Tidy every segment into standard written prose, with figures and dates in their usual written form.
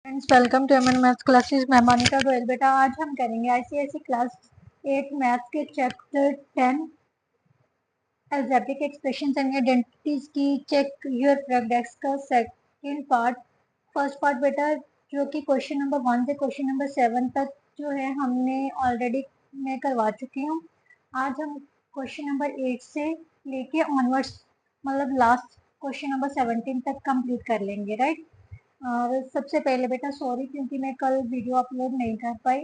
Friends, welcome to MN maths classes. मैं मोनिका गोयल। बेटा आज हम करेंगे आईसीएसई क्लास 8 मैथ्स के chapter 10 algebraic expressions and identities की चेक योर प्रोग्रेस का सेकंड पार्ट। फर्स्ट पार्ट बेटा जो कि क्वेश्चन नंबर 1 से क्वेश्चन नंबर 7 तक जो है हमने ऑलरेडी मैं करवा चुकी हूँ। आज हम क्वेश्चन नंबर 8 से लेके ऑनवर्ड्स मतलब लास्ट क्वेश्चन नंबर 17 तक कंप्लीट कर लेंगे, राइट। और सबसे पहले बेटा सॉरी क्योंकि मैं कल वीडियो अपलोड नहीं कर पाई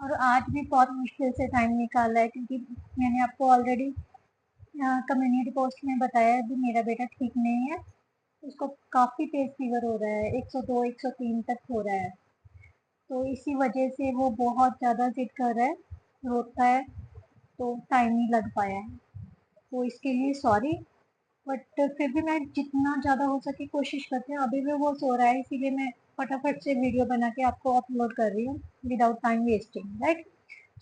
और आज भी बहुत मुश्किल से टाइम निकाला है क्योंकि मैंने आपको ऑलरेडी कम्युनिटी पोस्ट में बताया अभी मेरा बेटा ठीक नहीं है। उसको काफ़ी तेज फीवर हो रहा है, 102 103 तक हो रहा है। तो इसी वजह से वो बहुत ज़्यादा जिद कर रहा है, रोता है, तो टाइम नहीं लग पाया है। तो इसके लिए सॉरी, बट फिर भी मैं जितना ज़्यादा हो सके कोशिश करती हूँ। अभी भी वो सो रहा है इसीलिए मैं फटाफट से वीडियो बना के आपको अपलोड कर रही हूँ विदाउट टाइम वेस्टिंग, राइट।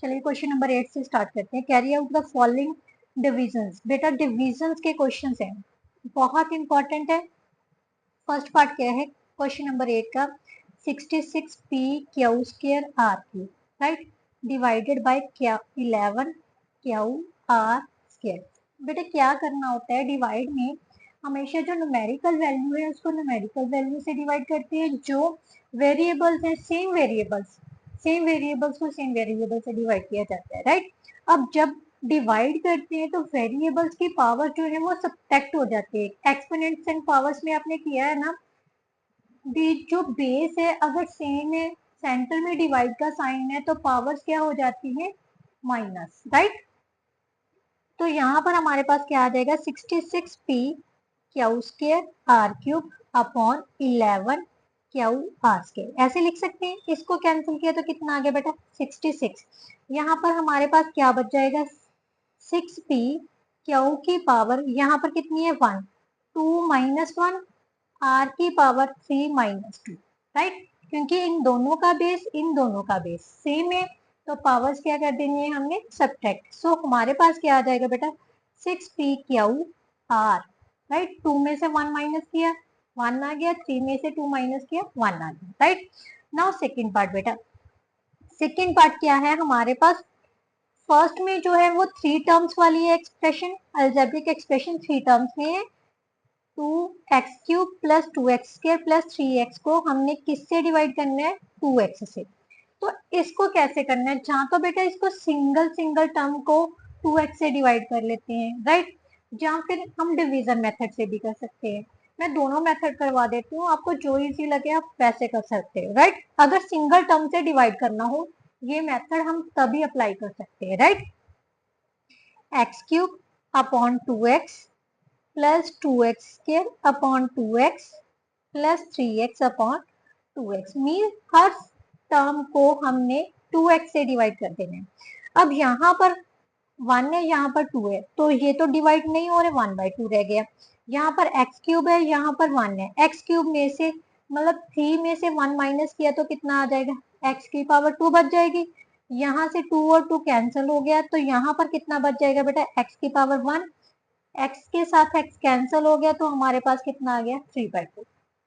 चलिए क्वेश्चन नंबर 8 से स्टार्ट करते हैं। Carry out the following divisions. बेटा डिविजन्स के क्वेश्चन हैं, बहुत इंपॉर्टेंट है। फर्स्ट पार्ट क्या है क्वेश्चन नंबर 8 का, 66 P Q square R Q, right, divided by क्या 11 क्यू आर स्क्र। बेटा क्या करना होता है डिवाइड में, हमेशा जो न्यूमेरिकल वैल्यू है उसको न्यूमेरिकल वैल्यू से डिवाइड करते हैं, जो वेरिएबल्स है सेम वेरिएबल्स को सेम वेरिएबल से डिवाइड किया जाता है, राइट। अब जब डिवाइड करते हैं तो वेरिएबल्स की पावर जो है वो सब्ट्रैक्ट हो जाती है। एक्सपोनेंट्स एंड पावर्स में आपने किया है ना, जो बेस है अगर सेम है, सेंटर में डिवाइड का साइन है, तो पावर्स क्या हो जाती है, माइनस, राइट। तो यहाँ पर हमारे पास क्या आ जाएगा, 66 P Q square R cube upon 11 Q R square, ऐसे लिख सकते हैं। इसको कैंसिल किया तो कितना आ गया बेटा 66। यहाँ पर हमारे पास क्या बच जाएगा, 6 पी क्यू की पावर यहाँ पर कितनी है 1, 2 माइनस 1, आर की पावर 3 माइनस 2, राइट। क्योंकि इन दोनों का बेस सेम है तो पावर्स क्या कर देनी है हमने, सब्ट्रैक्ट। सो हमारे पास क्या आ जाएगा बेटा 6 पी क्यू आर, राइट। 2 में से 1 माइनस किया 1 आ गया, 3 में से 2 माइनस किया 1 आ गया, राइट। नाउ सेकेंड पार्ट बेटा, सेकेंड पार्ट क्या है हमारे पास, फर्स्ट में जो है वो 3 टर्म्स वाली है एक्सप्रेशन, अलजेब्रिक एक्सप्रेशन 3 टर्म्स में है। 2x³ plus 2x² plus 3x को हमने किससे डिवाइड करना है, 2x से। तो इसको कैसे करना है, जहाँ तो बेटा इसको सिंगल टर्म को 2x से डिवाइड कर लेते हैं, राइट। जहाँ फिर हम डिवीजन मेथड से भी कर सकते हैं। मैं दोनों मेथड करवा देती हूँ, आपको जो इजी लगे आप वैसे कर सकते हो, राइट। अगर सिंगल टर्म से डिवाइड करना हो ये मेथड हम तभी अप्लाई कर सकते हैं, right. x³ upon 2x plus 2x² upon 2x plus 3x upon 2x, mean हर टर्म को हमने 2x से डिवाइड कर देना है। अब यहाँ पर 1 है, यहाँ पर 2 है, तो ये तो डिवाइड नहीं हो रहे, 1/2 रह गया। यहाँ पर x³ है, यहाँ पर 1 है, x³ में से मतलब 3 में से 1 माइनस किया तो कितना आ जाएगा, x की पावर 2 बच जाएगी। यहाँ से 2 और 2 कैंसिल हो गया तो यहाँ पर कितना बच जाएगा बेटा, x की पावर 1, x के साथ x कैंसिल हो गया तो हमारे पास कितना आ गया 3/2,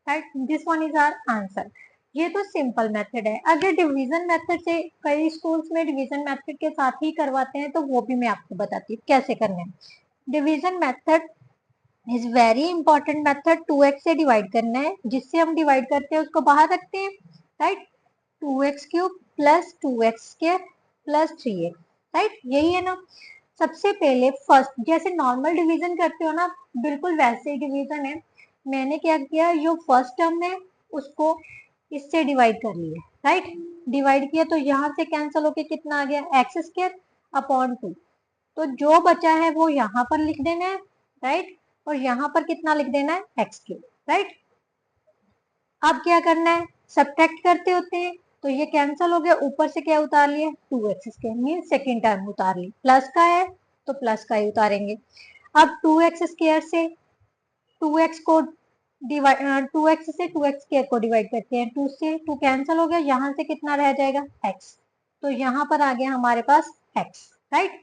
right. This one is our answer. ये तो सिंपल मेथड है। अगर डिवीजन मेथड से, कई स्कूल्स में डिवीजन मेथड के साथ ही करवाते हैं तो वो भी मैं आपको बताती हूँ कैसे करना है। Division method is very important method. 2x से डिवाइड करना है, जिससे हम डिवाइड करते हैं उसको बाहर रखते हैं, right. 2x³ plus 2x² plus 3x, right, यही है ना। सबसे पहले फर्स्ट जैसे नॉर्मल डिवीजन करते हो ना, बिल्कुल वैसे ही डिवीजन है। मैंने क्या किया, जो फर्स्ट टर्म है उसको इससे डिवाइड कर लिया, राइट। डिवाइड किया तो यहाँ से कैंसिल होके कितना आ गया, x² अपॉन 2। तो जो बचा है वो यहाँ पर लिख देना है, राइट, और यहाँ पर कितना लिख देना है, x³, राइट। अब क्या करना है, सब्ट्रैक्ट करते होते हैं तो ये कैंसिल हो गया, ऊपर से क्या उतार लिया 2x² मीन सेकेंड टर्म उतार ली, प्लस का है तो प्लस का ही उतारेंगे। अब 2x² से 2x को डिवाइड 2x से 2x² को डिवाइड करते हैं, 2 से 2 कैंसिल हो गया, यहाँ से कितना रह जाएगा x, तो यहाँ पर आ गया हमारे पास x, राइट।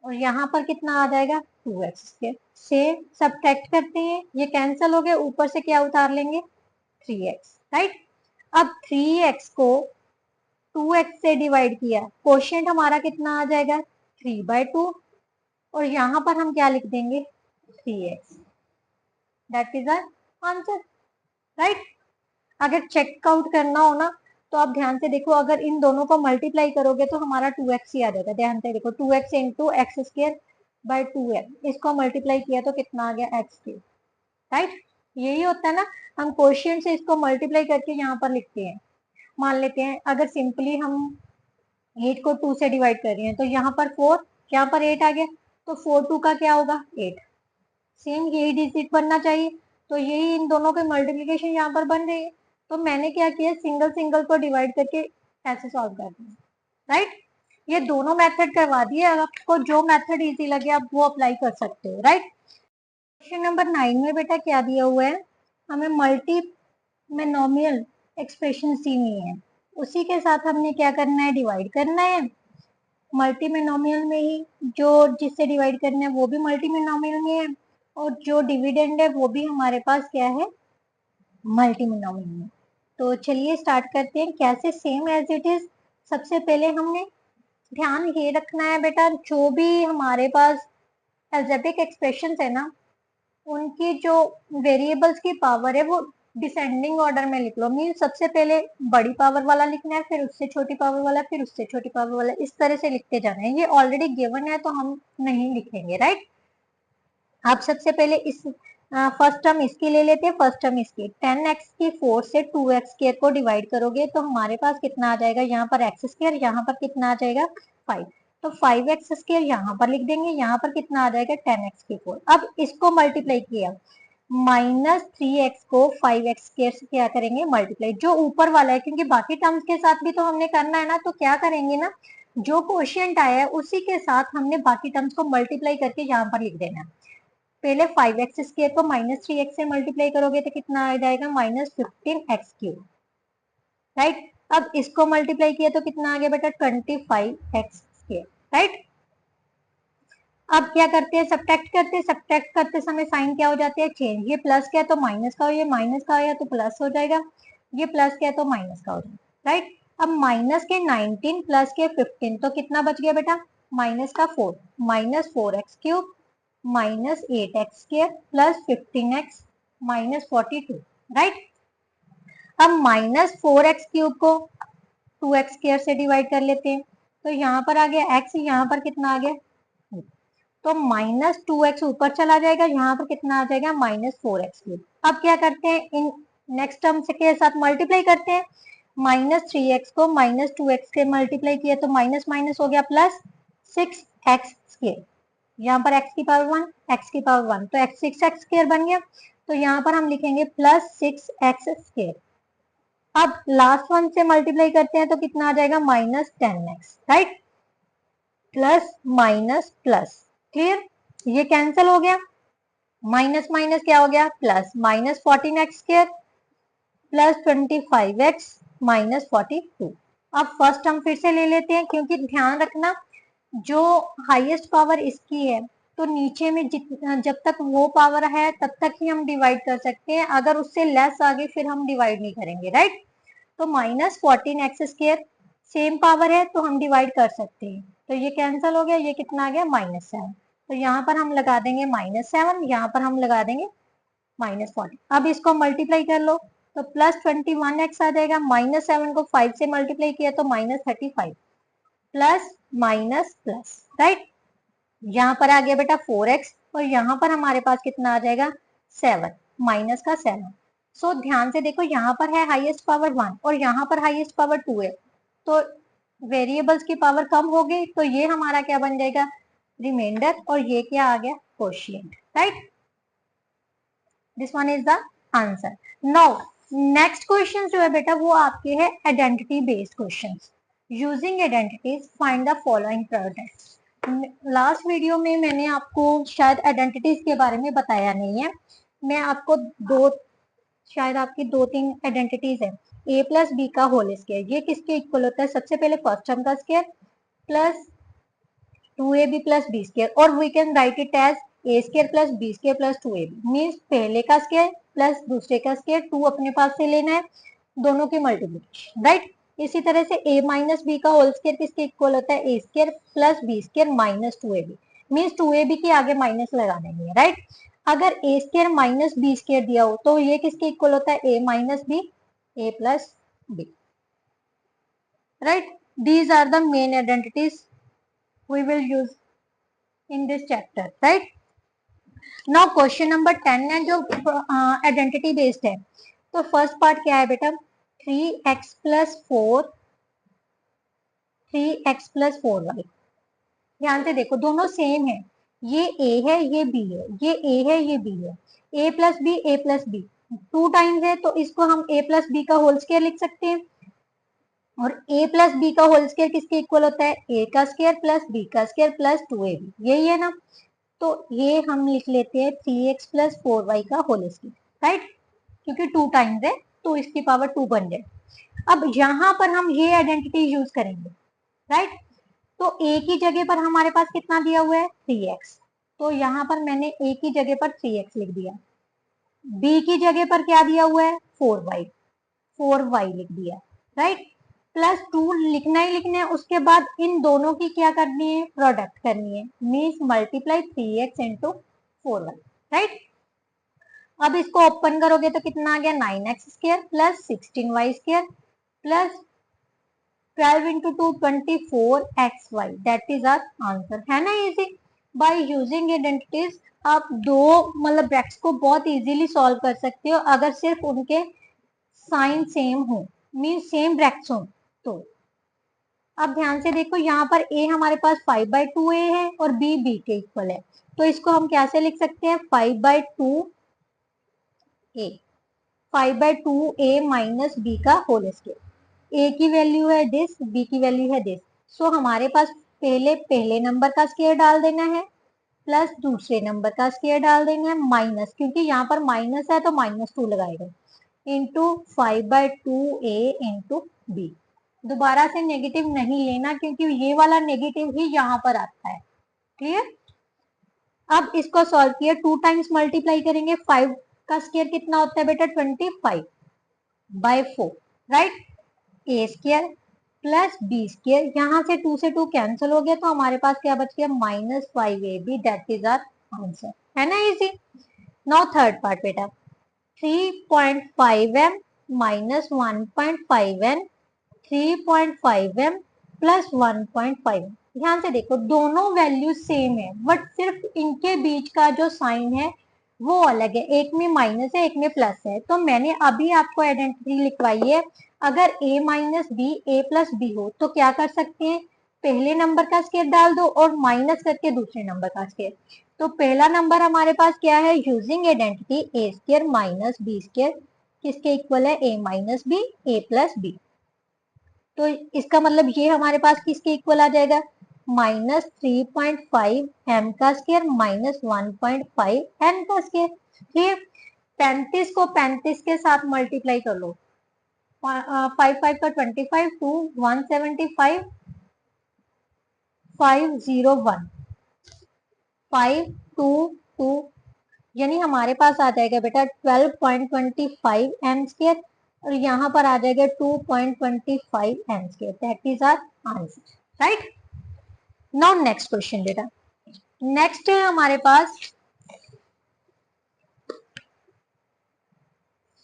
और यहाँ पर कितना आ जाएगा 2x² से सब्ट्रैक्ट करते हैं, ये कैंसिल हो गया, ऊपर से क्या उतार लेंगे 3x, राइट। अब 3x को 2x से डिवाइड किया, कोशिएंट हमारा कितना आ जाएगा 3/2, और यहाँ पर हम क्या लिख देंगे 3x। That is our answer, right. अगर चेकआउट करना हो ना तो आप ध्यान से देखो, अगर इन दोनों को मल्टीप्लाई करोगे तो हमारा 2x ही आ जाएगा। ध्यान से देखो 2x into x square by 2x, इसको मल्टीप्लाई किया तो कितना आ गया x3, राइट। यही होता है ना, हम कोशिएंट से इसको मल्टीप्लाई करके यहाँ पर लिखते हैं। मान लेते हैं अगर सिंपली हम 8 को 2 से डिवाइड कर रहे हैं तो यहाँ पर 4, यहाँ पर 8 आ गया, तो 4 2 का क्या होगा 8, सेम यही डिजिट बनना चाहिए। तो यही इन दोनों के मल्टीप्लीकेशन यहाँ पर बन रही है। तो मैंने क्या किया, सिंगल सिंगल को डिवाइड करके ऐसे सॉल्व कर दिया, राइट। ये दोनों मेथड करवा दिए, आपको जो मेथड इजी लगे आप वो अप्लाई कर सकते हो, राइट। क्वेश्चन नंबर 9 में बेटा क्या दिया हुआ है, हमें मल्टी में नॉमिनल एक्सप्रेशन दी हुई है, उसी के साथ हमने क्या करना है, डिवाइड करना है। मल्टी में नॉमिनल में ही जो जिससे डिवाइड करना है वो भी मल्टी में नॉमिनल में है, और जो डिविडेंड है वो भी हमारे पास क्या है, मल्टी में नॉमिनल में। तो चलिए स्टार्ट करते हैं कैसे, सेम एज इट इज। सबसे पहले हमने ध्यान ये रखना है बेटा, जो भी हमारे पास अलजेब्रिक एक्सप्रेशंस है ना, उनकी जो वेरिएबल्स की पावर है वो डिसेंडिंग ऑर्डर में लिख लो। मीन सबसे पहले बड़ी पावर वाला लिखना है, फिर उससे छोटी पावर वाला, फिर उससे छोटी पावर वाला, इस तरह से लिखते जाना है। ये ऑलरेडी गिवन है तो हम नहीं लिखेंगे, राइट। आप सबसे पहले इस फर्स्ट टर्म इसकी ले लेते हैं, फर्स्ट टर्म इसकी 10x की 4 से 2x स्क्वायर को डिवाइड करोगे तो हमारे पास कितना आ जाएगा, यहाँ पर x स्क्वायर, यहाँ पर कितना आ जाएगा 5, तो 5x स्क्वायर यहाँ पर लिख देंगे, यहाँ पर कितना आ जाएगा 10x की 4। अब इसको मल्टीप्लाई किया, -3x को 5x स्क्वायर से क्या करेंगे मल्टीप्लाई, जो ऊपर वाला है, क्योंकि बाकी टर्म्स के साथ भी तो हमने करना है ना, तो क्या करेंगे ना, जो क्वोशिएंट आया है उसी के साथ हमने बाकी टर्म्स को मल्टीप्लाई करके यहाँ पर लिख देना। पहले 5x स्क्वायर को -3x से मल्टीप्लाई करोगे तो कितना आ जाएगा -15x3, राइट। अब इसको मल्टीप्लाई किया तो कितना आ गया बेटा 25x2, राइट। अब क्या करते हैं, सब्ट्रैक्ट करते हैं, सब्ट्रैक्ट करते समय साइन क्या हो जाते हैं चेंज, ये प्लस क्या है तो माइनस का हो, ये माइनस का आया तो प्लस हो जाएगा, ये प्लस क्या है तो माइनस का हो जाएगा, राइट। अब माइनस के 19 प्लस के 15 तो कितना बच गया बेटा, माइनस का 4, -4x3 -8x2 plus 15x -42, right. अब -4x3 को 2x2 से डिवाइड कर लेते हैं, तो यहाँ पर आ गया x, यहाँ पर कितना आ गया, तो -2x ऊपर चला जाएगा, यहाँ पर कितना आ जाएगा -4x3। अब क्या करते हैं, इन नेक्स्ट टर्म के साथ मल्टीप्लाई करते हैं, -3x को -2x से मल्टीप्लाई किया तो माइनस माइनस हो गया प्लस 6x2, यहाँ पर x की पावर 1, x की पावर 1, तो x 6x2 बन गया, तो यहाँ पर हम लिखेंगे +6x2। अब लास्ट वन से मल्टीप्लाई करते हैं तो कितना आ जाएगा -10x, right, plus minus plus, clear, ये कैंसिल हो गया, माइनस माइनस क्या हो गया प्लस, -14x2 प्लस 25x -42। अब फर्स्ट हम फिर से ले लेते हैं, क्योंकि ध्यान रखना जो हाईएस्ट पावर इसकी है तो नीचे में जब तक वो पावर है तब तक ही हम डिवाइड कर सकते हैं, अगर उससे लेस आगे फिर हम डिवाइड नहीं करेंगे, राइट। तो -14x2 सेम पावर है तो हम डिवाइड कर सकते हैं, तो ये कैंसिल हो गया, ये कितना आ गया -7, तो यहाँ पर हम लगा देंगे -7, यहाँ पर हम लगा देंगे -40। अब इसको मल्टीप्लाई कर लो तो +21x आ जाएगा, -7 को 5 से मल्टीप्लाई किया तो -35, प्लस माइनस प्लस, राइट। यहाँ पर आ गया बेटा 4x, और यहाँ पर हमारे पास कितना आ जाएगा 7, माइनस का 7। सो ध्यान से देखो, यहाँ पर है हाईएस्ट पावर 1 और यहाँ पर हाईएस्ट पावर 2 है, तो वेरिएबल्स की पावर कम हो गई, तो ये हमारा क्या बन जाएगा रिमाइंडर, और ये क्या आ गया quotient, right. This one is the answer. Now next question जो है बेटा वो आपके है identity based questions. Using identities find the following products. Last video में मैंने आपको शायद आइडेंटिटीज के बारे में बताया नहीं है, मैं आपको शायद आपकी 2-3 आइडेंटिटीज है। a प्लस बी का होल स्क्वायर, ये किसके इक्वल होता है, सबसे पहले फर्स्ट टर्म का square plus 2ab plus B square, और we can write it as a square plus B square plus 2ab, means पहले का स्क्वायर प्लस दूसरे का स्क्वायर, 2 अपने पास से लेना है दोनों की मल्टीप्लिकेशन, राइट। इसी तरह से a माइनस बी का होल स्क्वायर किसके इक्वल होता है, ए square plus B square minus 2ab, means 2ab के आगे माइनस लगा देंगे, राइट। अगर a square minus b square दिया हो तो ये किसके इक्वल होता है, a minus b, a plus B, right. These are the main identities we will use in this chapter, right? Now question number 10 है जो आइडेंटिटी बेस्ड है। तो फर्स्ट पार्ट क्या है बेटा, 3x plus 4, 3x plus 4y। ध्यान से देखो दोनों सेम है, ये a है ये b है, ये a है ये b है, a plus b, a plus b 2 times है तो इसको हम a प्लस बी का होल स्क्वायर लिख सकते हैं। और a प्लस बी का होल स्क्वायर किसके इक्वल होता है, a का स्क्वायर प्लस b का स्क्वायर प्लस 2ab, यही है ना। तो ये हम लिख लेते हैं 3x प्लस 4y का होल स्क्वायर, राइट, क्योंकि 2 टाइम्स है तो इसकी पावर 2 बन जाए। अब यहाँ पर हम ये आइडेंटिटी यूज करेंगे, राइट। तो a की जगह पर हमारे पास कितना दिया हुआ है, 3x, तो यहाँ पर मैंने a की जगह पर 3x लिख दिया, b की जगह पर क्या दिया हुआ है, 4y, 4y लिख दिया, राइट। प्लस 2 लिखना ही लिखना है, उसके बाद इन दोनों की क्या करनी है, प्रोडक्ट करनी है, means multiply 3x into 4y, right. अब इसको ओपन करोगे तो कितना आ गया, 9x square plus 16y square plus 12 into 2 24xy, that is our answer, है ना इजी। बाय यूजिंग आइडेंटिटीज आप दो मतलब ब्रैकेट्स को बहुत इजीली सॉल्व कर सकते हो अगर सिर्फ उनके साइन सेम हो, मीन सेम ब्रैकेट्स हो तो। अब ध्यान से देखो यहाँ पर a हमारे पास 5/2a है और b के इक्वल है, तो इसको हम कैसे लिख सकते हैं, 5/2a, 5/2a माइनस b का होल स्क्वायर। a की वैल्यू है दिस, b की वैल्यू है दिस, सो हमारे पास पहले नंबर का स्क्वायर डाल देना है प्लस दूसरे नंबर का स्क्वायर डाल देना है माइनस, क्योंकि यहाँ पर माइनस है तो -2 लगाएगा, इंटू 5/2a इंटू b। दोबारा से नेगेटिव नहीं लेना क्योंकि ये वाला नेगेटिव ही यहाँ पर आता है, क्लियर। अब इसको सॉल्व किया, 2 टाइम्स मल्टीप्लाई करेंगे, 5 का स्क्वायर कितना होता है बेटा, 25/4, right. a square plus b square, यहाँ से 2 से 2 कैंसिल हो गया तो हमारे पास क्या बच गया, -5ab, that is our answer, है ना इजी। नाउ थर्ड पार्ट बेटा, 3.5m minus 1.5n, 3.5m plus 1.5। ध्यान से देखो दोनों वैल्यू सेम है बट सिर्फ इनके बीच का जो साइन है वो अलग है, एक में माइनस है एक में प्लस है। तो मैंने अभी आपको आइडेंटिटी लिखवाई है, अगर a minus b a plus b हो तो क्या कर सकते हैं, पहले नंबर का स्क्वायर डाल दो और माइनस करके दूसरे नंबर का स्क्वायर। तो पहला नंबर हमारे पास क्या है, using identity a square minus b square किसके इक्वल है, a minus b a plus b. तो इसका मतलब ये हमारे पास किसके इक्वल आ जाएगा, -3.5m का स्क्वायर माइनस 1.5n का स्क्वायर। फिर 35 को 35 के साथ मल्टीप्लाई कर लो, 5 5 का 25, 2 175, 501, 522, यानी हमारे पास आ जाएगा बेटा 12.25m स्क्वायर और यहाँ पर आ जाएगा 2.25m square, that is our answer, right. Now next question बेटा, नेक्स्ट है हमारे पास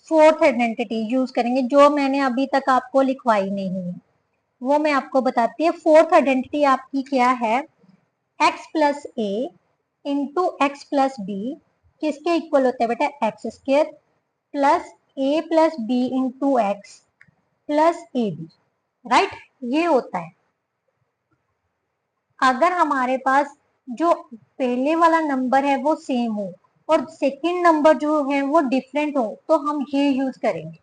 फोर्थ आइडेंटिटी यूज करेंगे जो मैंने अभी तक आपको लिखवाई नहीं है, वो मैं आपको बताती है। फोर्थ आइडेंटिटी आपकी क्या है, x plus a into x plus b किसके इक्वल होता है बेटा, x square plus a plus b into x plus A b, right, ये होता है। अगर हमारे पास जो पहले वाला नंबर है वो सेम हो और सेकंड नंबर जो है वो डिफरेंट हो तो हम ये यूज करेंगे।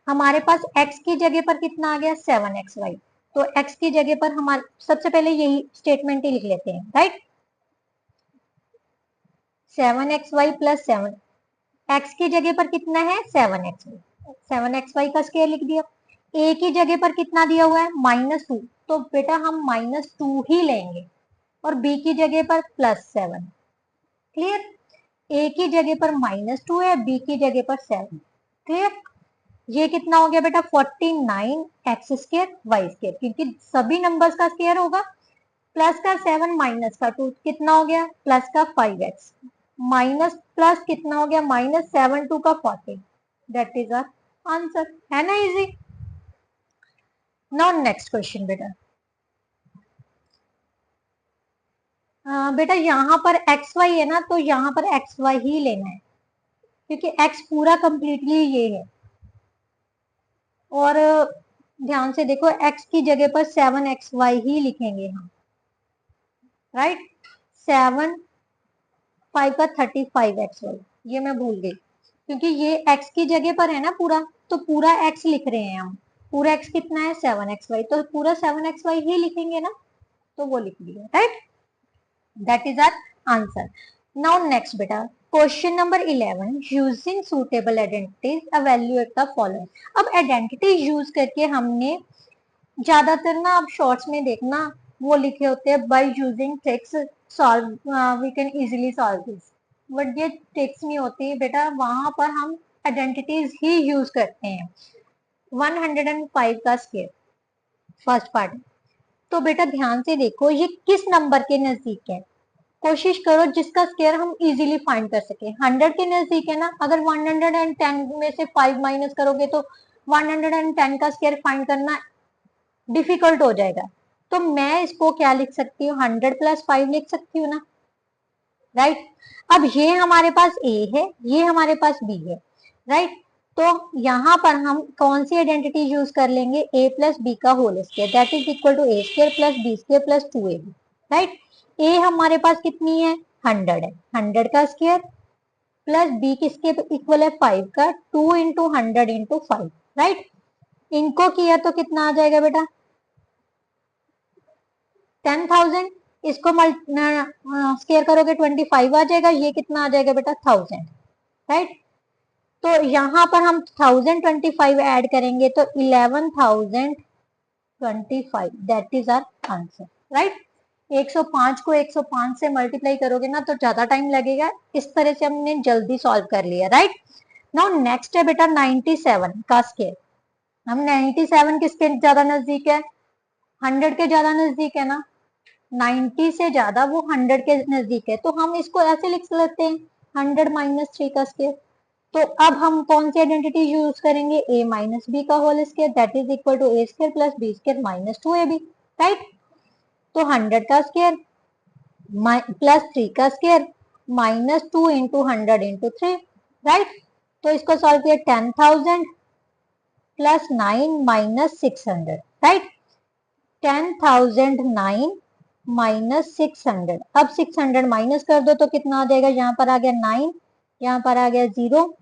हमारे पास x की जगह पर कितना आ गया, 7xy, तो x की जगह पर हमारे सबसे पहले यही स्टेटमेंट ही लिख लेते हैं, राइट। 7xy प्लस 7, x की जगह पर कितना है, 7xy, 7xy का स्क्वायर लिख दिया। a की जगह पर कितना दिया हुआ है, -2, तो बेटा हम -2 ही लेंगे और b की जगह पर +7, क्लियर। a की जगह पर -2 है, b की जगह पर 7, क्लियर। ये कितना हो गया बेटा 49 एक्स स्क्र वाई स्क्र, क्योंकि सभी नंबर्स का स्क्वायर होगा। प्लस का 7 माइनस का 2 कितना हो गया प्लस का 5x, माइनस प्लस कितना हो गया -7 2 का 40। दैट इज आवर आंसर, है ना इजी। नाउ नेक्स्ट क्वेश्चन बेटा। बेटा यहाँ पर एक्स वाई है ना, तो यहाँ पर एक्स वाई ही लेना है, क्योंकि एक्स पूरा कंप्लीटली ये है। और ध्यान से देखो, एक्स की जगह पर 7xy ही लिखेंगे हम, राइट। 7 5 का 35xy, ये मैं भूल गई, क्योंकि ये x की जगह पर है ना पूरा, तो पूरा x लिख रहे हैं हम। पूरा x कितना है 7xy, तो पूरा 7xy ही लिखेंगे ना, तो वो लिख दिया, right. That is our answer. Now next बेटा, question number 11, using suitable identities evaluate the following. अब आइडेंटिटी यूज करके हमने ज्यादातर ना, अब शॉर्ट्स में देखना वो लिखे होते हैं by using tricks solve we can easily solve this, but ये ट्रिक्स नहीं होती बेटा, वहां पर हम आइडेंटिटीज ही यूज करते हैं। 105 का स्क्वायर फर्स्ट पार्ट। तो बेटा ध्यान से देखो, ये किस नंबर के नजदीक है, कोशिश करो जिसका स्क्वायर हम इजीली फाइंड कर सके। 100 के नजदीक है ना, अगर 110 में से 5 माइनस करोगे तो 110 का स्क्वायर फाइंड करना डिफिकल्ट हो जाएगा। तो मैं इसको क्या लिख सकती हूँ, 100 + 5 लिख सकती हूँ ना, राइट। अब ये हमारे पास ए है, ये हमारे पास बी है, राइट। तो यहाँ पर हम कौन सी आइडेंटिटी यूज कर लेंगे, a + b का whole square, that is equal to a² + b² + 2ab, right. a हमारे पास कितनी है 100 है, 100 का स्क्वायर प्लस b किसके इक्वल है 5 का, 2 × 100 × 5, राइट। इनको किया तो कितना आ जाएगा बेटा 10,000। इसको स्केयर करोगे 25 आ जाएगा, ये कितना आ जाएगा बेटा 1000, राइट। तो यहाँ पर हम 1025 ऐड करेंगे तो 11,025, that is our answer, right. 105 को 105 से मल्टीप्लाई करोगे ना तो ज्यादा टाइम लगेगा, इस तरह से हमने जल्दी सॉल्व कर लिया, राइट। नाउ नेक्स्ट है बेटा 97 का स्केयर। हम 97 किसके ज्यादा नजदीक है, 100 के ज्यादा नजदीक है ना, 90 से ज्यादा वो 100 के नजदीक है, तो हम इसको ऐसे लिख सकते हैं 100 - 3 का स्क्वायर। तो अब हम कौन सी आइडेंटिटी यूज करेंगे, a - b का whole square, that is equal to a² + b² - 2ab, right. तो 100 का स्क्वायर प्लस 3 का स्क्वायर -2 × 100 × 3, राइट। तो इसको सॉल्व किया 10,000 + 9 - 600, राइट। 10,009 - 600, अब 600 माइनस कर दो तो कितना आ जाएगा, यहाँ पर आ गया 9, यहाँ पर आ गया 0,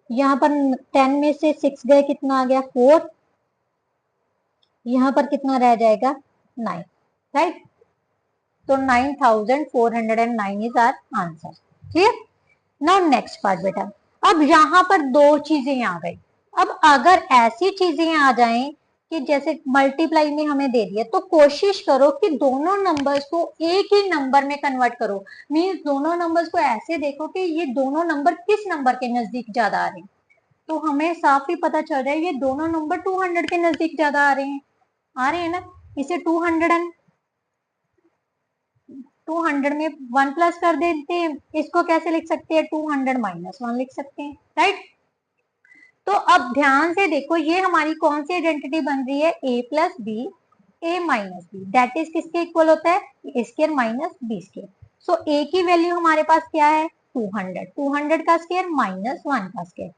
यहाँ पर 10 में से 6 गए कितना आ गया 4, यहाँ पर कितना रह जाएगा 9, राइट। तो 9,409 is our answer, clear. Now next part बेटा, अब यहाँ पर दो चीजें आ गई। अब अगर ऐसी चीजें आ जाएं कि जैसे मल्टीप्लाई में हमें दे दिया, तो कोशिश करो कि दोनों नंबर्स को एक ही नंबर में कन्वर्ट करो। मीन्स दोनों नंबर्स को ऐसे देखो कि ये दोनों नंबर किस नंबर के नजदीक ज्यादा आ रहे हैं, तो हमें साफ ही पता चल रहा है ये दोनों नंबर 200 के नजदीक ज्यादा आ रहे हैं ना। इसे 200 में 1 प्लस कर देते हैं, इसको कैसे लिख सकते हैं 200 - 1 लिख सकते हैं, राइट। तो अब ध्यान से देखो, ये हमारी कौन सी आइडेंटिटी बन रही है, a + b a - b, that is किसके इक्वल होता है a² - b²। सो a की वैल्यू हमारे पास क्या है 200, 200 का स्क्वायर -1 का स्क्वायर।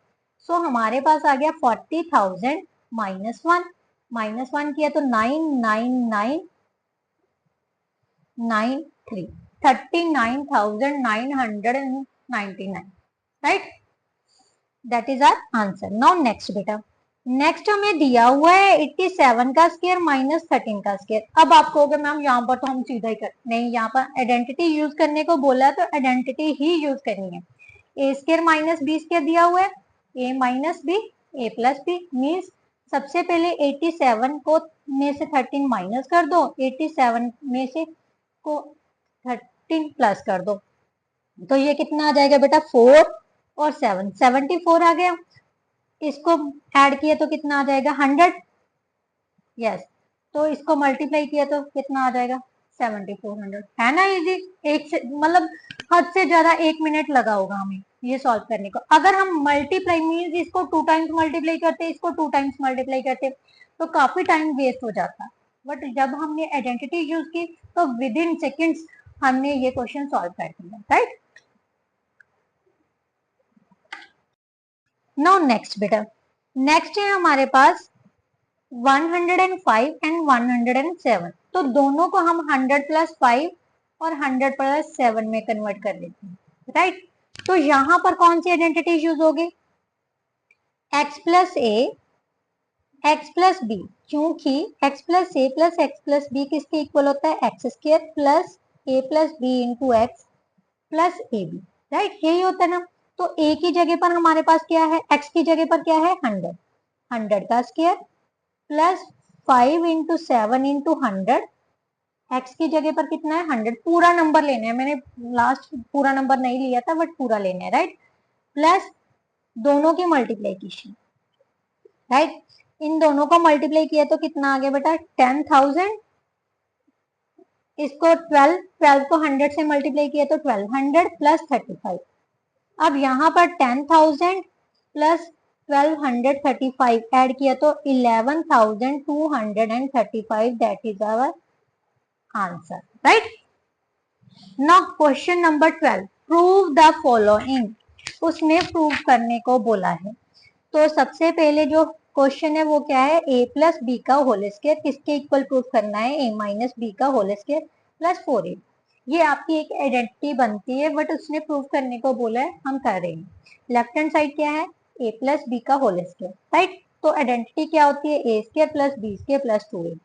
सो हमारे पास आ गया 40,000 - 1, -1 किया तो 99993, 39,999, right. That is our answer. Now next बेटा, नेक्स्ट हमें दिया हुआ है 87 का स्क्वायर -13 का स्क्वायर। अब आप कहोगे मैम यहाँ पर तो हम सीधा ही कर, नहीं, यहाँ पर आइडेंटिटी यूज करने को बोला है तो आइडेंटिटी ही यूज करनी है। a² - b² दिया हुआ है, a - b a + b, means सबसे पहले 87 को में से 13 माइनस कर दो, 87 में से को 13 प्लस कर दो, तो ये कितना आ जाएगा बेटा 4 और 7 74 आ गया। इसको ऐड किया तो कितना आ जाएगा 100, यस। तो इसको मल्टीप्लाई किया तो कितना आ जाएगा 7400, है ना इजी। एक से मतलब हद से ज्यादा 1 मिनट लगा होगा हमें ये सॉल्व करने को। अगर हम मल्टीप्लाई मीन्स इसको 2 टाइम्स मल्टीप्लाई करते, इसको 2 टाइम्स मल्टीप्लाई करते तो काफी टाइम वेस्ट हो जाता। बट जब हमने आइडेंटिटी यूज की तो विद इन सेकेंड्स हमने ये क्वेश्चन सॉल्व कर दिया, राइट। नाउ नेक्स्ट बेटा, नेक्स्ट है हमारे पास 105 एंड 107। तो दोनों को हम 100 प्लस 5 और 100 प्लस 7 में कन्वर्ट कर लेते हैं, राइट। तो यहां पर कौन सी आइडेंटिटी यूज होगी, x plus a x plus b, क्योंकि x plus a plus x plus b किसके इक्वल होता है x square plus a plus b into x plus A b, right, यही होता है ना। तो a की जगह पर हमारे पास क्या है, x की जगह पर क्या है 100, 100 का square plus 5 into 7 into 100, x की जगह पर कितना है 100, पूरा नंबर लेना है, मैंने लास्ट पूरा नंबर नहीं लिया था बट पूरा लेना है, राइट। प्लस दोनों की मल्टीप्लीकेशन, राइट, इन दोनों को मल्टीप्लाई किया तो कितना आ गया बेटा 10,000, इसको 12, 12 को 100 से मल्टीप्लाई किया तो 1200 प्लस 35। अब यहाँ पर 10,000 प्लस 1235 ऐड किया तो 11,235, that is our answer, right. Now question number 12, prove the following, उसने प्रूव करने को बोला है। तो सबसे पहले जो क्वेश्चन है वो क्या है, a प्लस बी का होल स्क्वायर किसके इक्वल प्रूफ करना है, a माइनस बी का होल स्क्वायर प्लस 4a। ये आपकी एक आइडेंटिटी बनती है बट उसने प्रूव करने को बोला है, हम कर रहे हैं। लेफ्ट हैंड साइड क्या है, a प्लस बी का होल स्क्वायर, राइट। तो आइडेंटिटी क्या होती है, a square plus B square plus 2a,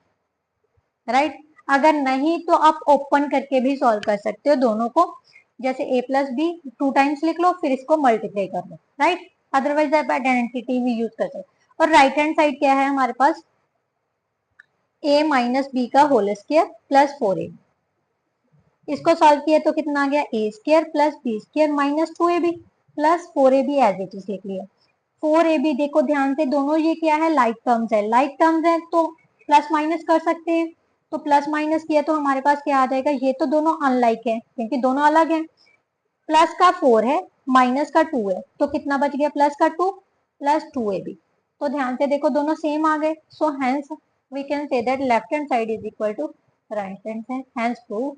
right. अगर नहीं तो आप ओपन करके भी सॉल्व कर सकते हो दोनों को, जैसे a प्लस बी 2 टाइम्स लिख लो फिर इसको मल्टीप्लाई कर लो, राइट। अदरवाइज आप आइडेंटिटी भी यूज कर सकते हो। और राइट हैंड साइड क्या है हमारे पास, a माइनस बी का होल स्क्वायर प्लस 4a, इसको सॉल्व किया तो कितना आ गया a square plus B square minus 2ab plus 4ab as it is लिख लिया। 4ab देखो ध्यान से, दोनों ये क्या है लाइक टर्म्स है, लाइक टर्म्स है तो प्लस माइनस कर सकते हैं। तो प्लस माइनस किया तो हमारे पास क्या आ जाएगा, ये तो दोनों अनलाइक है क्योंकि दोनों अलग है। प्लस का 4 है माइनस का 2 है तो कितना बच गया प्लस का 2 प्लस 2ab। तो ध्यान से देखो दोनों सेम आ गए, so hence we can say that left hand side is equal to right hand side, hence prove.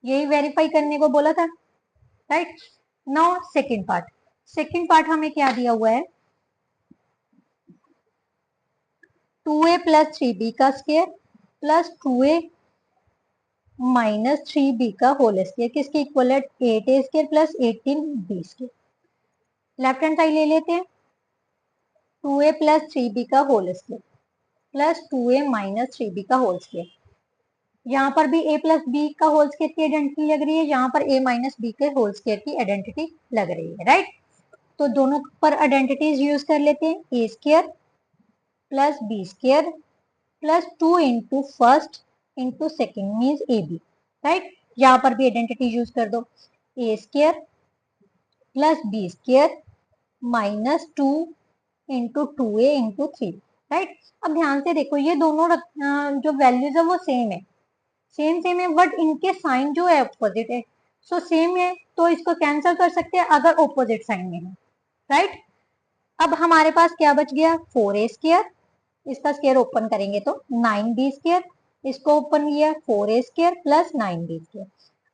यही वेरीफाई करने को बोला था, right. Now second part, second part हमें क्या दिया हुआ है, 2a प्लस 3b का square plus 2a minus 3b का होल स्क्वायर किसके इक्वल है 8a square plus 18b square. Left hand side ले लेते हैं, 2a प्लस 3b का whole square plus 2a minus 3b का होल स्क्वायर। यहाँ पर भी a प्लस बी का होल स्क्वायर की आइडेंटिटी लग रही है, यहाँ पर a माइनस बी के होल स्क्वायर की आइडेंटिटी लग रही है, राइट। तो दोनों पर आइडेंटिटीज यूज कर लेते हैं, a square plus B square plus 2 into first into second means a b, right. यहाँ पर भी आइडेंटिटी यूज कर दो, a square plus B square minus 2 into 2a into 3, right. अब ध्यान से देखो ये दोनों जो वैल्यूज है वो सेम है, सेम सेम है बट इनके साइन जो है ऑपोजिट है। सो सेम है तो इसको कैंसिल कर सकते हैं अगर ऑपोजिट साइन में है, राइट। अब हमारे पास क्या बच गया 4a स्क्वायर, इसका स्क्वायर ओपन करेंगे तो 9b स्क्वायर, इसको ओपन किया 4a square plus 9b square.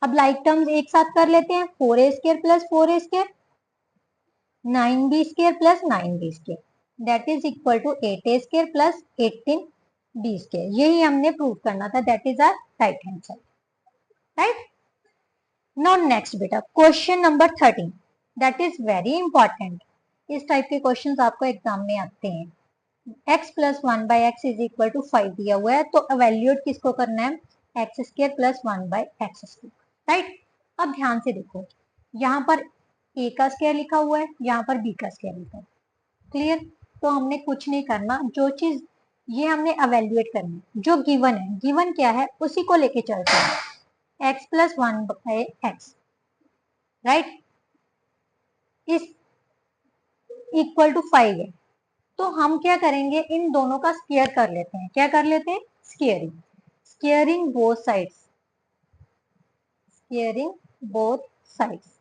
अब लाइक टर्म्स एक साथ कर लेते हैं, 4a square plus 4a square 9b square plus 9b square that is equal to 8a square plus 18b square. यही हमने प्रूव करना था, that is our right hand side, right. Now next बेटा question number 13, that is very important. इस type के questions आपको exam में आते हैं। x plus 1 by x is equal to 5 दिया हुआ है तो एवेल्यूएट किसको करना है, x square plus 1 by x square, right. अब ध्यान से देखो यहाँ पर a का स्क्वायर लिखा हुआ है, यहाँ पर b का स्क्वायर लिखा है, क्लियर। तो हमने कुछ नहीं करना, जो चीज ये हमने एवेल्यूएट करनी, जो गिवन है, गिवन क्या है उसी को लेके चलते हैं, x plus 1 by x, right. Equal to 5 है, तो हम क्या करेंगे, इन दोनों का स्क्वायर कर लेते हैं। क्या कर लेते हैं? Squaring. Squaring both sides, squaring both sides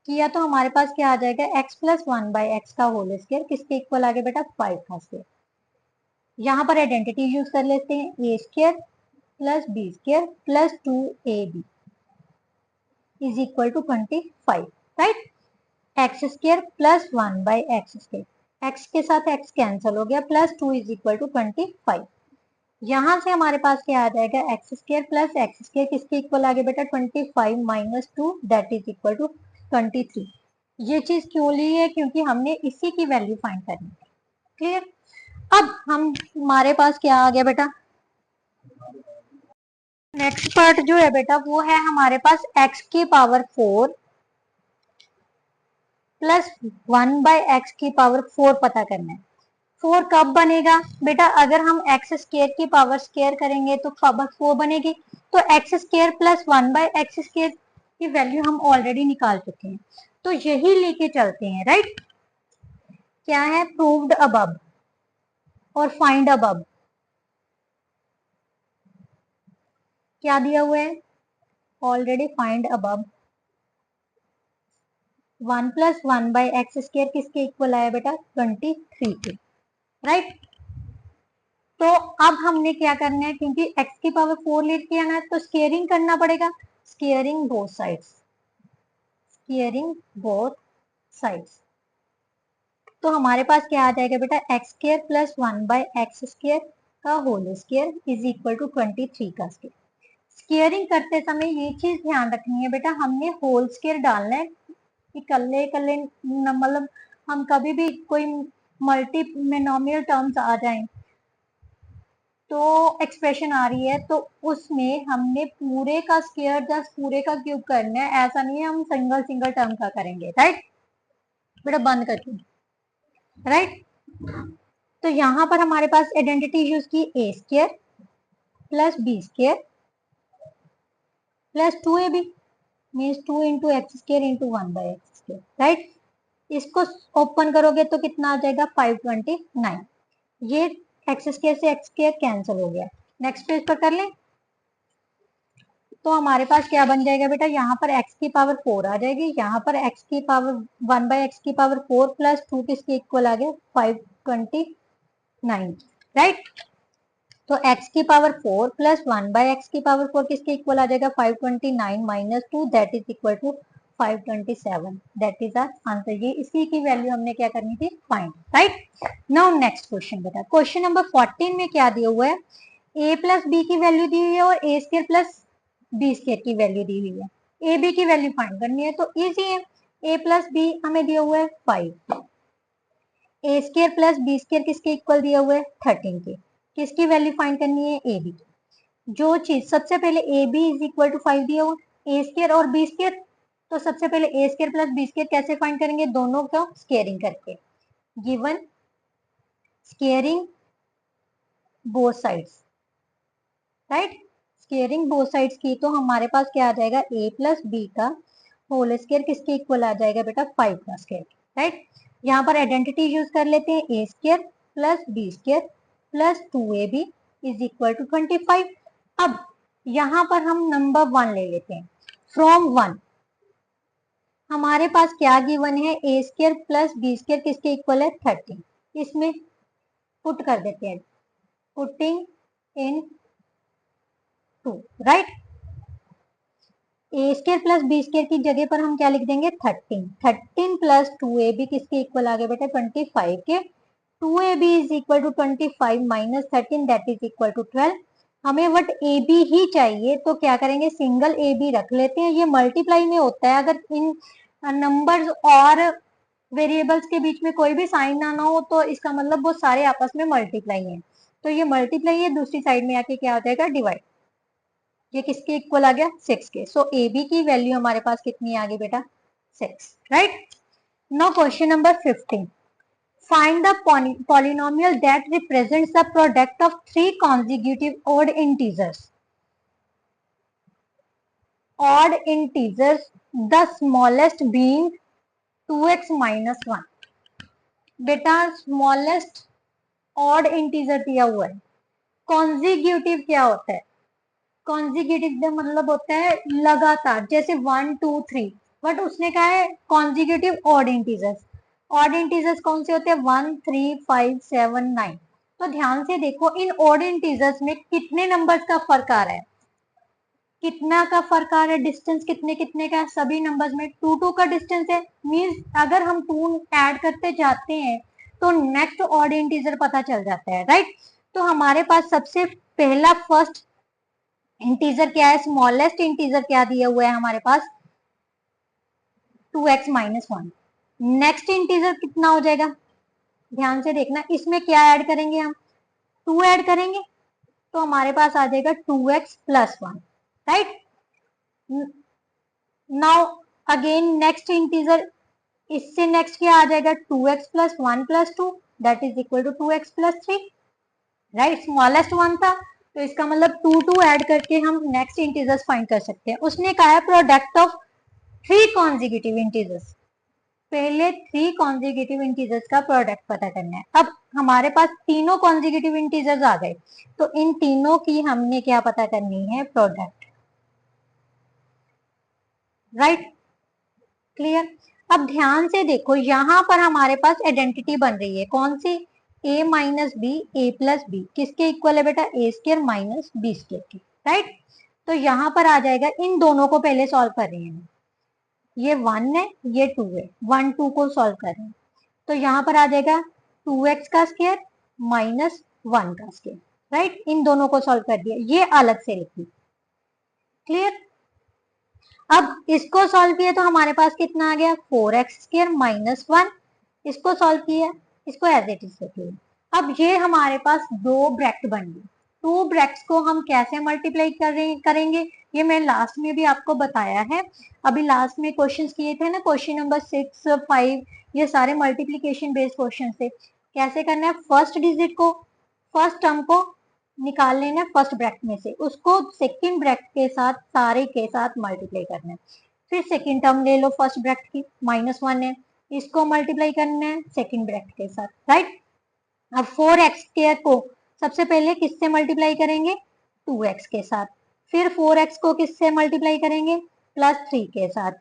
किया तो हमारे पास क्या आ जाएगा, x प्लस 1/x का होल स्क्वायर किसके इक्वल आ गया बेटा, 5 का स्क्वायर। यहाँ पर आइडेंटिटी यूज कर लेते हैं, ए square plus B square plus 2ab is equal to 25, right. X square plus 1/x square, x के साथ एक्स कैंसिल हो गया, प्लस 2 इज इक्वल टू 25। यहाँ से हमारे पास क्या आ जाएगा, x square plus x square किसके इक्वल आ गया बेटा, 25 minus 2 that is equal to 23। ये चीज क्यों ली है, क्योंकि हमने इसी की वैल्यू फाइंड करनी है। क्लियर। अब हम हमारे पास क्या आ गया बेटा, नेक्स्ट पार्ट जो है बेटा वो है हमारे पास x की पावर 4 प्लस 1/x की पावर 4 पता करना है। 4 कब बनेगा बेटा, अगर हम एक्स स्क्वायर की पावर स्क्वायर करेंगे तो पावर 4 बनेगी। तो x square plus 1/x square की वैल्यू हम ऑलरेडी निकाल चुके हैं, तो यही लेके चलते हैं, राइट। क्या है, प्रूव्ड अबव और फाइंड अबव। क्या दिया हुआ है, already find above 1 plus 1/x square किसके इक्वल आया बेटा, 23 के, राइट। तो अब हमने क्या करना है, क्योंकि x की पावर 4 लेके आना है तो स्क्वायरिंग करना पड़ेगा। Squaring both sides, squaring both sides. तो हमारे पास क्या आ जाएगा बेटा, x square plus 1/x square का whole square is equal to 23 का स्क्वायर। स्क्वायरिंग करते समय ये चीज ध्यान रखनी है बेटा, हमने होल स्क्वायर डालना है कि कल्ले कल्ले मतलब हम कभी भी कोई मल्टी मोनोमियल टर्म्स आ जाएं तो एक्सप्रेशन आ रही है तो उसमें हमने पूरे का स्क्वायर जस्ट पूरे का क्यूब करना है, ऐसा नहीं है हम सिंगल सिंगल टर्म का करेंगे, राइट। बेटा बंद करके, राइट। तो यहाँ पर हमारे पास आइडेंटिटी यूज की, a square plus B square plus 2ab means 2 into x square into 1/x square, right. इसको ओपन करोगे तो कितना आ जाएगा, 529। ये एक्स स्क्वायर से एक्स स्क्वायर कैंसिल हो गया। नेक्स्ट पेज पर कर लें तो हमारे पास क्या बन जाएगा बेटा, यहाँ पर x की पावर 4 आ जाएगी, यहाँ पर x की पावर 1/x की पावर 4 प्लस 2 किसके इक्वल आ गया, 529, राइट। तो x की पावर 4 प्लस 1/x की पावर 4 किसके इक्वल आ जाएगा, 529 minus 2 that is equal to 527, that is our answer. ये इसी की वैल्यू हमने क्या करनी थी, find, right. Now next question बेटा, क्वेश्चन नंबर 14 में क्या दिया हुआ है, a प्लस बी की वैल्यू दी हुई है और a square plus B square की वैल्यू दी हुई है, ए बी की वैल्यू फाइंड करनी है तो इजी है। a प्लस बी हमें दिया हुआ है 5, ए स्क्वायर प्लस बी स्क्वायर किसके इक्वल दिया हुआ है, 13 के। किसकी वैल्यू फाइंड करनी है, ए बी। जो चीज सबसे पहले a b is equal to 5 दिया हुआ, ए स्क्वायर और बी स्क्वायर, तो सबसे पहले a square plus B square कैसे फाइंड करेंगे, दोनों का स्क्वायरिंग करके, given squaring both sides, right. Squaring both sides की तो हमारे पास क्या आ जाएगा, a प्लस बी का होल स्क्वायर किसके इक्वल आ जाएगा बेटा, 5 का स्क्वायर, राइट। यहाँ पर आइडेंटिटी यूज कर लेते हैं, ए square plus B square plus 2ab is equal to 25। अब यहाँ पर हम नंबर 1 ले लेते हैं, फ्रॉम 1 हमारे पास क्या गिवन है, ए स्क्वायर प्लस बी स्क्वायर किसके इक्वल है, 13। इसमें पुट कर देते हैं, putting in 2, right. A square plus B square की जगह पर हम क्या लिख देंगे, 13 प्लस 2ab किसके इक्वल आ गया बेटा, 25 के। 2ab is equal to 25 minus 13 that is equal to 12। हमें बट ए बी ही चाहिए तो क्या करेंगे, सिंगल ए बी रख लेते हैं। ये मल्टीप्लाई में होता है, अगर इन नंबर्स और वेरिएबल्स के बीच में कोई भी साइन ना हो तो इसका मतलब वो सारे आपस में मल्टीप्लाई है। तो ये मल्टीप्लाई है, दूसरी साइड में आके क्या हो जाएगा, डिवाइड। ये किसके इक्वल आ गया, 6 के। सो ए बी की वैल्यू हमारे पास कितनी आ गई बेटा, 6, right. Now question number 15, find the polynomial that represents the product of three consecutive odd integers, the smallest being 2x minus 1। बेटा स्मॉलेस्ट ऑड इंटीजर दिया हुआ है। कॉन्जिक्यूटिव क्या होता है? कॉन्जिक्यूटिव का मतलब होता है लगातार, जैसे 1 2 3, बट उसने कहा है consecutive odd integers. Odd integers कौन से होते हैं? 1 3 5 7 9। तो ध्यान से देखो, इन ऑड इंटीजर्स में कितने नंबर्स का फर्क आ रहा है? कितना का फर्क आ रहा है? डिस्टेंस कितने कितने का? सभी नंबर्स में 2 2 का डिस्टेंस है। मींस अगर हम 2 ऐड करते जाते हैं तो नेक्स्ट ऑड इंटीजर पता चल जाता है, राइट? तो हमारे पास सबसे पहला फर्स्ट इंटीजर क्या है? स्मॉलेस्ट इंटीजर क्या दिया हुआ है हमारे पास? 2x minus 1। नेक्स्ट इंटीजर कितना हो जाएगा? ध्यान से देखना, इसमें क्या ऐड करेंगे हम? 2 ऐड करेंगे तो हमारे पास आ जाएगा 2x plus 1, right? Now again next integer, इससे नेक्स्ट क्या आ जाएगा? 2x plus 1 plus 2 that is equal to 2x plus 3, right? Smallest one था तो इसका मतलब 2 2 ऐड करके हम नेक्स्ट इंटीजर्स फाइंड कर सकते हैं। उसने कहा है प्रोडक्ट ऑफ 3 कॉन्जिक्यूटिव इंटीजर्स। पहले 3 कॉन्जिक्यूटिव इंटीजर्स का प्रोडक्ट पता करना है। अब हमारे पास तीनों कॉन्जिक्यूटिव इंटीजर्स आ गए, तो इन तीनों की हमने क्या पता करनी है? Product, right? क्लियर? अब ध्यान से देखो, यहां पर हमारे पास आइडेंटिटी बन रही है, कौन सी? a minus b a plus b किसके इक्वल है बेटा? A square minus b square की, राइट? तो यहां पर आ जाएगा, इन दोनों को पहले सॉल्व कर रहे हैं। ये 1 है, ये 2 है, 1 2 को सॉल्व कर रहे हैं तो यहाँ पर आ जाएगा 2x का स्क्वायर माइनस 1 का स्क्वायर, राइट? इन दोनों को सॉल्व कर दिया, ये अलग से लिखी। क्लियर? अब इसको सॉल्व किया तो हमारे पास कितना आ गया? 4x square minus 1। इसको सॉल्व किया, इसको एज इट इज लिखिए। अब ये हमारे पास दो ब्रैकेट बन गए। टू ब्रैकेट्स को हम कैसे मल्टीप्लाई करेंगे ये मैं लास्ट में भी आपको बताया है। अभी लास्ट में क्वेश्चंस किए थे ना, क्वेश्चन नंबर 6 5, ये सारे मल्टीप्लीकेशन बेस्ड क्वेश्चन थे। कैसे करना है? फर्स्ट डिजिट को, फर्स्ट टर्म को निकाल लेना है फर्स्ट ब्रैकेट में से, उसको सेकंड ब्रैकेट के साथ सारे के साथ मल्टीप्लाई करना है। फिर सेकंड टर्म ले लो फर्स्ट ब्रैकेट की, माइनस 1 है, इसको मल्टीप्लाई करना है सेकंड ब्रैकेट के साथ, राइट? अब 4x स्क्वायर को सबसे पहले किससे मल्टीप्लाई करेंगे? 2x के साथ। फिर 4x को किससे मल्टीप्लाई करेंगे? प्लस 3 के साथ,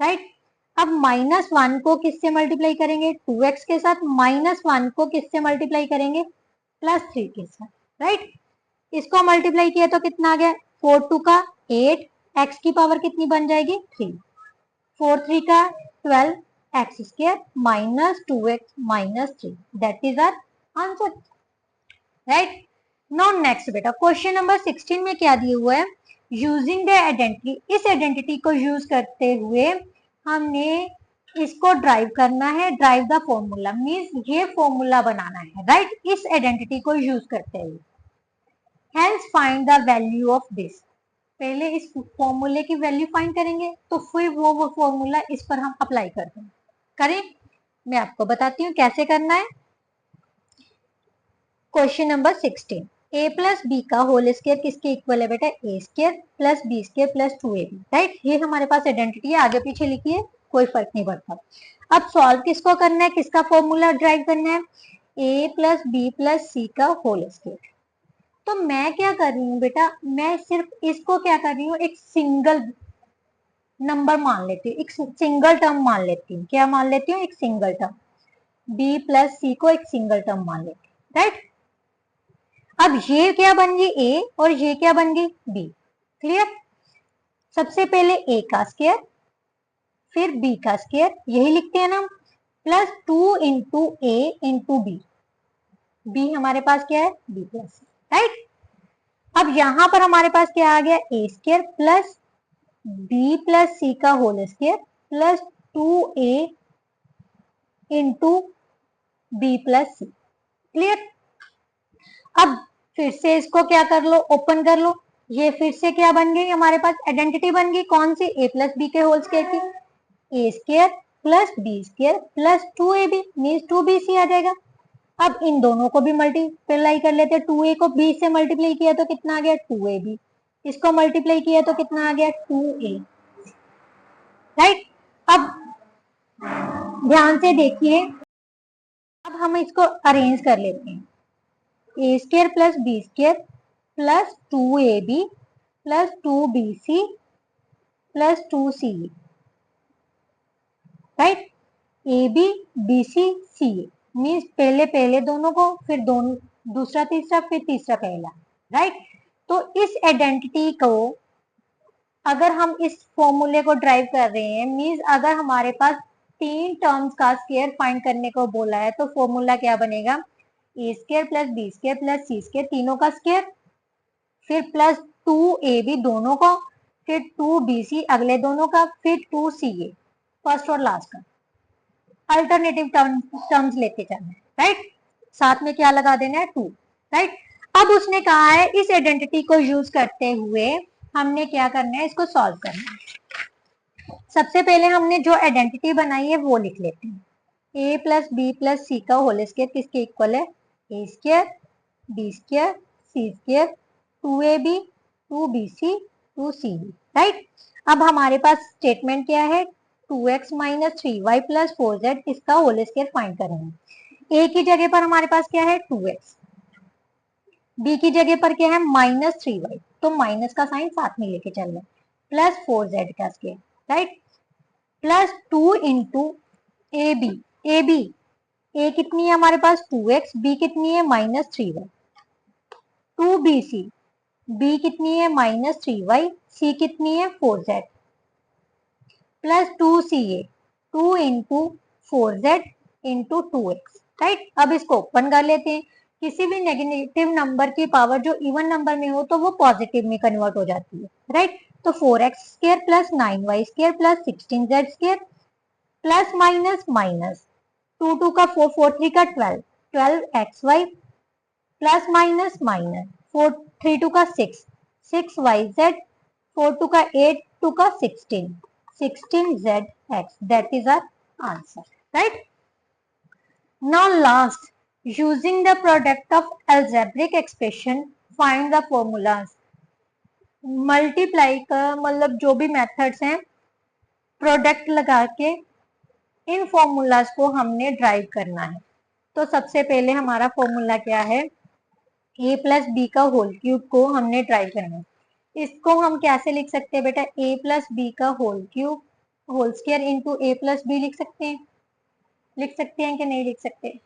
राइट? अब माइनस 1 को किससे मल्टीप्लाई करेंगे? 2x के साथ। माइनस 1 को किससे मल्टीप्लाई करेंगे? प्लस 3 के साथ, राइट? इसको मल्टीप्लाई किया तो कितना आ गया? 4 2 का 8, x की पावर कितनी बन जाएगी? 3। 4 3 का 12 x square minus 2x minus 3, that is our answer, right? Now next बेटा, क्वेश्चन नंबर 16 में क्या दिया हुआ है? यूजिंग द आइडेंटिटी, इस आइडेंटिटी को यूज करते हुए हमने इसको ड्राइव करना है। ड्राइव द फॉर्मूला मीन्स ये फॉर्मूला बनाना है, राइट? इस आइडेंटिटी को यूज करते हुए, hence find the value of this. पहले इस फॉर्मूले की वैल्यू फाइंड करेंगे तो फिर वो फॉर्मूला इस पर हम अप्लाई कर देंगे। करें? मैं आपको बताती हूँ कैसे करना है। Question number 16, a plus B का होल स्क्वायर किसके इक्वल है बेटा? A square plus B square plus 2ab, right? ये हमारे पास आइडेंटिटी है, आगे पीछे लिखी है, कोई फर्क नहीं पड़ता। अब सॉल्व किसको करना है? किसका फॉर्मूला ड्राइव करना है? a प्लस बी प्लस सी का होल स्क्वायर। तो मैं क्या कर रही हूँ बेटा? मैं सिर्फ इसको क्या कर रही हूँ, एक सिंगल नंबर मान लेती हूँ, एक सिंगल टर्म मान लेती हूँ। क्या मान लेती हूँ? एक सिंगल टर्म। b प्लस सी को एक सिंगल टर्म मान लेती हूँ, राइट? अब ये क्या बन गई? a और ये क्या बन गई? b। क्लियर? सबसे पहले a का स्क्वायर, फिर b का स्क्वायर, यही लिखते हैं ना हम, plus 2 into a into b. b हमारे पास क्या है? b plus, right? अब यहां पर हमारे पास क्या आ गया? A square plus B plus सी का whole square plus 2a into b plus c. Clear? अब फिर से इसको क्या कर लो? ओपन कर लो। ये फिर से क्या बन गई? हमारे पास आइडेंटिटी बन गई, कौन सी? a प्लस बी के होल स्क्वायर की। A square plus B square plus 2ab means 2bc आ जाएगा। अब इन दोनों को भी मल्टीप्लाई कर लेते हैं। 2a को b से मल्टीप्लाई किया तो कितना आ गया? 2ab। इसको मल्टीप्लाई किया तो कितना आ गया? 2a, right? अब ध्यान से देखिए, अब हम इसको अरेंज कर लेते हैं, a square plus b square plus 2ab plus 2bc plus 2c, right. A b b c c means पहले दोनों को, फिर दोनों दूसरा तीसरा, फिर तीसरा पहला, राइट। तो इस आइडेंटिटी को अगर हम इस फॉर्मूले को ड्राइव कर रहे हैं, मीन्स अगर हमारे पास 3 टर्म्स का स्क्वायर फाइंड करने को बोला है, तो फॉर्मूला क्या बनेगा, A square plus B square plus C square तीनों का स्क्वायर, फिर प्लस 2ab दोनों का, फिर 2bc अगले दोनों का, फिर 2ca फर्स्ट और लास्ट का। अल्टरनेटिव टर्म्स लेते जाना है, राइट। साथ में क्या लगा देना है, 2, राइट। अब उसने कहा है इस आइडेंटिटी को यूज करते हुए हमने क्या करना है, इसको सॉल्व करना है। सबसे पहले हमने जो आइडेंटिटी बनाई है वो लिख लेते हैं, ए प्लस बी प्लस सी का होल स्क्वायर किसके इक्वल है, ए square B square C square 2ab 2bc 2c, right. अब हमारे पास स्टेटमेंट क्या है, 2x minus 3y plus 4z, इसका होल स्क्वायर फाइंड करेंगे। a की जगह पर हमारे पास क्या है 2x, b की जगह पर क्या है माइनस 3y, तो माइनस का साइन साथ में लेके चल रहे, प्लस 4z का square, right, plus 2 into A B, A B A कितनी है हमारे पास 2x, b कितनी है माइनस 3y, 2bc b कितनी है माइनस 3y, c कितनी है 4z, plus 2ca 2 into 4z into 2x, right. अब इसको ओपन कर लेते हैं। किसी भी नेगेटिव नंबर की पावर जो इवन नंबर में हो तो वो पॉजिटिव में कन्वर्ट हो जाती है, राइट। तो 4x square plus 9y square plus 16z square plus minus minus 2 का 4 4 3 का 12 12xy प्लस माइनस माइनस 4 3 2 का 6 6yz 4 2 का 8 2 का 16 16zx, that is our answer, right? Now last, using the product of algebraic expression find the formulas. Multiply का मतलब जो भी methods हैं, प्रोडक्ट लगा के इन फॉर्मूलाज को हमने ड्राइव करना है। तो सबसे पहले हमारा फॉर्मूला क्या है, a प्लस बी का होल क्यूब को हमने ड्राइव करना है। इसको हम कैसे लिख सकते हैं बेटा, a प्लस बी का whole cube whole square into A plus B लिख सकते हैं, लिख सकते हैं कि नहीं लिख सकते।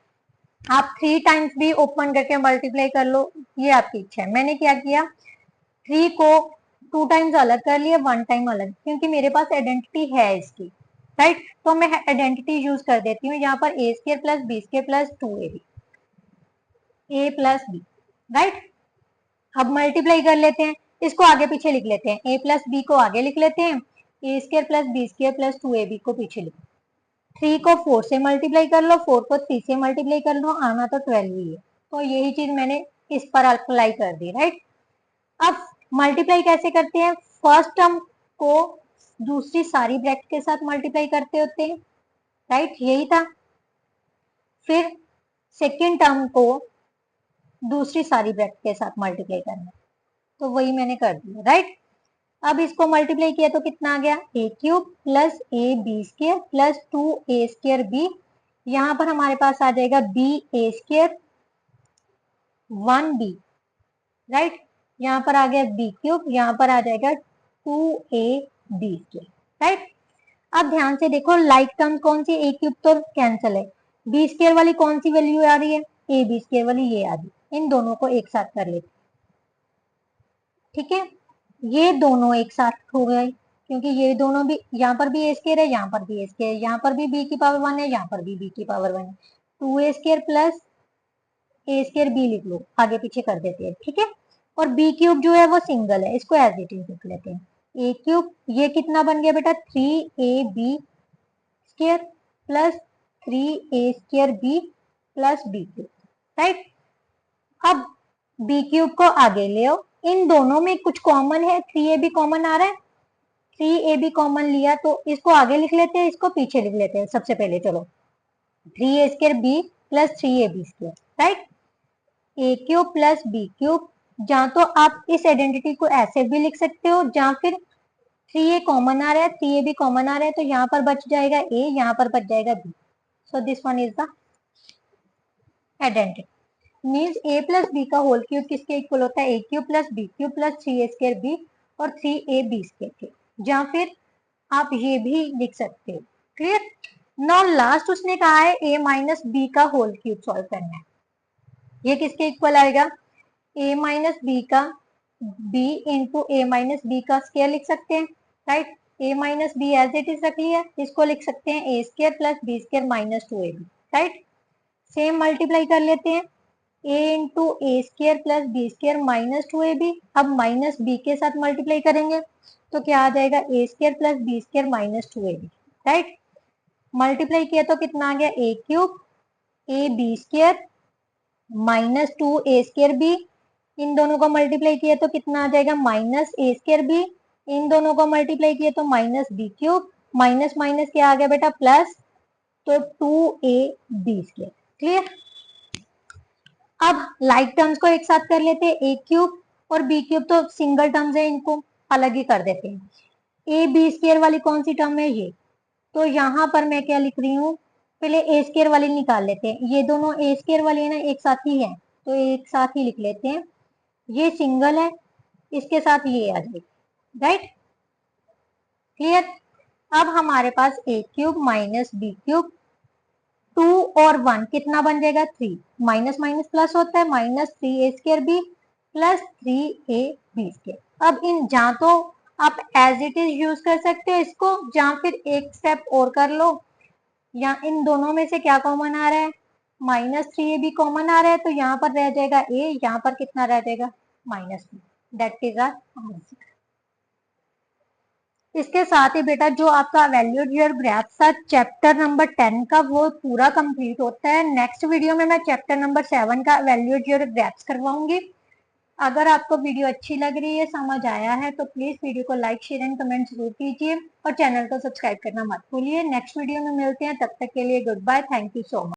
आप 3 टाइम्स भी ओपन करके मल्टीप्लाई कर लो, ये आपकी इच्छा है। मैंने क्या किया, 3 को 2 टाइम्स अलग कर लिया, 1 टाइम अलग, क्योंकि मेरे पास आइडेंटिटी है इसकी, राइट। तो मैं आइडेंटिटी यूज कर देती हूँ यहाँ पर, A square plus B square plus 2ab A plus B, right. अब मल्टीप्लाई कर लेते हैं, इसको आगे पीछे लिख लेते हैं, ए प्लस बी को आगे लिख लेते हैं, ए square plus B square plus 2ab को पीछे लिख, 3 को 4 से मल्टीप्लाई कर लो, 4 को 3 से मल्टीप्लाई कर लो, आना तो 12 ही है। तो यही चीज मैंने इस पर अप्लाई कर दी, राइट। अब मल्टीप्लाई कैसे करते हैं, फर्स्ट टर्म को दूसरी सारी ब्रैकेट के साथ मल्टीप्लाई करते होते हैं, राइट, यही था। फिर सेकेंड टर्म को दूसरी सारी ब्रैकेट के साथ मल्टीप्लाई करना, तो वही मैंने कर दिया, राइट। अब इसको मल्टीप्लाई किया तो कितना आ गया, A cube plus A B square plus 2a square B, यहाँ पर हमारे पास आ जाएगा बी ए स्क्वायर 1b, राइट। यहाँ पर आ गया बी क्यूब, यहाँ पर आ जाएगा 2ab स्क्वायर, राइट। अब ध्यान से देखो, लाइक टर्म कौन सी, ए क्यूब तो कैंसिल है, बी स्क्वायर वाली कौन सी वैल्यू आ रही है, ए बी स्क्वायर वाली ये आ रही है। इन दोनों को एक साथ कर लेते, ठीक है। ये दोनों एक साथ हो गए, क्योंकि ये दोनों भी, यहाँ पर भी ए स्क्वायर है, यहाँ पर भी ए स्क्वायर है, यहाँ पर भी बी की पावर 1 है, यहाँ पर भी बी की पावर 1 है, 2a स्क्वायर प्लस ए स्क्वायर बी लिख लो, आगे पीछे कर देते हैं, ठीक है। और बी क्यूब जो है वो सिंगल है, इसको एज इट इज लिख लेते हैं, ए क्यूब ये कितना बन गया बेटा 3ab square plus 3a square B plus B cube, right. अब बी क्यूब को आगे ले आओ, इन दोनों में कुछ कॉमन है, 3ab कॉमन आ रहा है, 3ab कॉमन लिया तो इसको आगे लिख लेते हैं, इसको पीछे लिख लेते हैं। सबसे पहले चलो 3a square B plus 3ab square, right, A cube plus B cube. जहां तो आप इस आइडेंटिटी को ऐसे भी लिख सकते हो, जहां फिर 3a कॉमन आ रहा है, 3ab कॉमन आ रहा है, तो यहाँ पर बच जाएगा a, यहाँ पर बच जाएगा b, so this one is the identity means A plus B का होल क्यूब किसके इक्वल होता है, A cube plus B cube plus 3a² B और 3ab² के, या फिर आप ये भी लिख सकते हो। क्लियर। नाउ लास्ट उसने कहा है a माइनस बी का होल क्यूब सॉल्व करना है। ये किसके इक्वल आएगा, a माइनस बी का b into a minus b का स्क्वायर लिख सकते हैं, right. a minus b as it is रख लिया, इसको लिख सकते हैं a² plus b² minus 2ab, right. Same multiply कर लेते हैं, a into a² plus b² minus 2ab। अब माइनस b के साथ मल्टीप्लाई करेंगे तो क्या आ जाएगा, a² plus b² minus 2ab, right. Multiply किया तो कितना आ गया, a cube ab² minus 2a² b। इन दोनों को मल्टीप्लाई किया तो कितना आ जाएगा, माइनस a² b। इन दोनों को मल्टीप्लाई किया तो minus b cube, minus minus क्या आ गया बेटा, प्लस, तो 2ab²। क्लियर। अब लाइक टर्म्स को एक साथ कर लेते हैं, a क्यूब और b क्यूब तो सिंगल टर्म्स है, इनको अलग ही कर देते हैं। ab² वाली कौन सी टर्म है, ये, तो यहाँ पर मैं क्या लिख रही हूँ, पहले a² वाली निकाल लेते हैं। ये दोनों a² वाली है ना, एक साथ ही है, तो एक साथ ही लिख लेते हैं। ये सिंगल है, इसके साथ ये आ जाएगी, राइट। क्लियर। अब हमारे पास a cube minus b cube, 2 और 1 कितना बन जाएगा, 3, माइनस माइनस प्लस होता है, minus 3a² b plus 3ab²। अब इन जहाँ तो आप एज इट इज यूज कर सकते हो इसको, या फिर एक स्टेप और कर लो, या इन दोनों में से क्या कॉमन आ रहा है, माइनस 3ab कॉमन आ रहा है, तो यहाँ पर रह जाएगा a, यहाँ पर कितना रह जाएगा, minus b। That is our answer. इसके साथ ही बेटा जो आपका वैल्यूड ईयर ग्राफ था चैप्टर नंबर 10 का, वो पूरा कंप्लीट होता है। नेक्स्ट वीडियो में मैं चैप्टर नंबर 7 का वैल्यूड ईयर ग्राफ्स करवाऊंगी। अगर आपको वीडियो अच्छी लग रही है, समझ आया है, तो प्लीज वीडियो को लाइक शेयर एंड कमेंट जरूर कीजिए और चैनल को सब्सक्राइब करना मत भूलिए। नेक्स्ट वीडियो में मिलते हैं, तब तक के लिए goodbye, thank you so much.